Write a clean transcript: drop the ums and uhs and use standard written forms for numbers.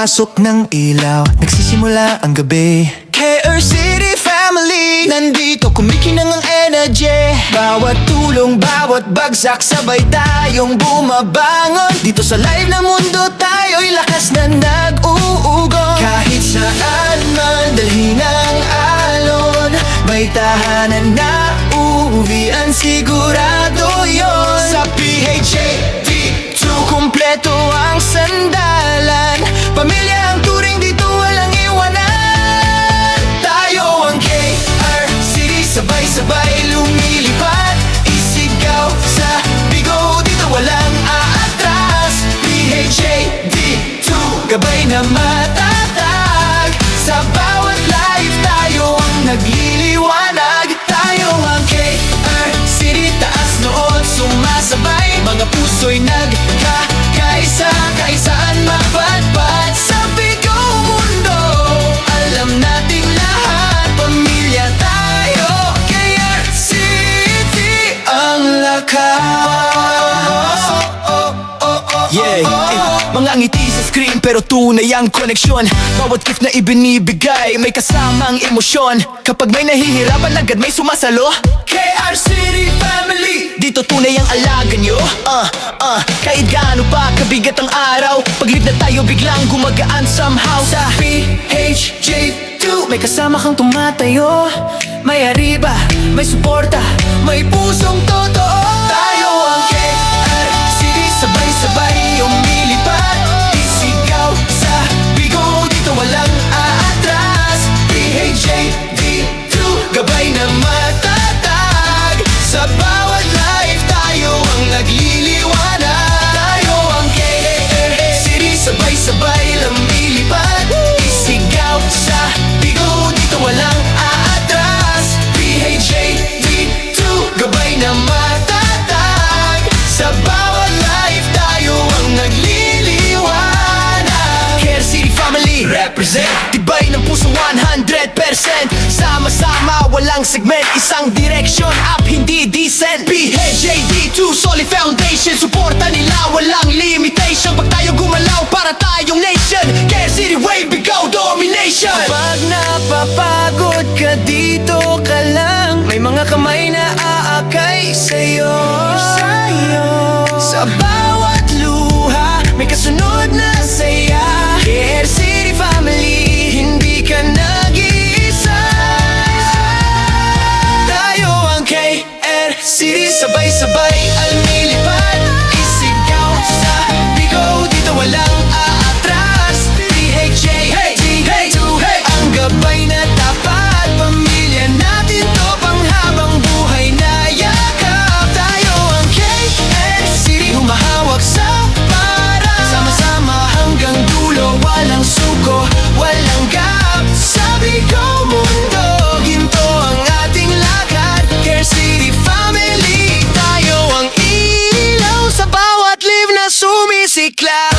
pagpasok ng ilaw, nagsisimula ang gabi. KR City Family, nandito kumikinang ang energy. Bawat tulong, bawat bagsak, sabay tayong bumabangon. Dito sa live na mundo, tayo'y lakas na nag-uugon. Kahit saan man, dalhin ang alon, may tahanan na uwian, sigurado yon. Sa PHAT2, kumpleto ang sandalan. Pamilya ang turing, dito walang iwanan. Tayo ang KR City, sabay-sabay lumilipad. Isigaw sa bigo, dito walang aatras. PHAT2, gabay na matatag. Sa bawat life, tayo ang nagliliwanag. Tayo ang KR City, taas noon sumasabay. Mga puso'y nagkakaisa, kaisaan mapadpad. Sa bigo mundo, alam nating lahat, pamilya tayo. KR City ang lakas. Mga ngiti sa screen pero tunay ang koneksyon. Bawat gift na ibinibigay may kasamang emosyon. Kapag may nahihirapan agad may sumasalo. KR City Family, dito tunay ang alaga nyo. Kahit gaano pa kabigat ang araw, pag-live na tayo biglang gumagaan somehow. Sa PHJ2, may kasama kang tumatayo. May ariba, may suporta, may pusong totoo. Tayo ang KR City, sabay-sabay umilipad. Isigaw sa bigo, dito walang aatras. PHJ2, gabay na matatag. Sa bawat life, tayo ang nagliliwanag. Tayo ang KR City, sabay-sabay lumilipad. Isigaw sa bigo, dito walang aatras. PHJ2, gabay na matatag. Sa bawat life, tayo ang nagliliwanag. KR City Family, represent. Tibay ng puso 100%. Sama-sama, walang segment, isang direction, up hindi decent. PHJD2, solid foundation, suporta nila, walang limitation. Pag tayo gumalaw, para tayong nation. KR City way, bigaw domination. Pag napapagod ka, dito ka lang. May mga kamay na aakay sa'yo. Sa bawat luha, may kasunod na saya. KR City Family, hindi ka nag-iisa. Tayo ang KR City, sabay-sabay almilipad. Isigaw sa bigo, dito walang aatras. PHJ2, ang gabay na tapat. Pamilya natin to, panghabang buhay na yakap. Tayo ang KR City, humahawak sa para. Sama-sama hanggang dulo, walang suko, walang gap. Sabi ko mundo, ginto ang ating lakad. KR City Family, tayo ang ilaw sa bawat live na sumisikla.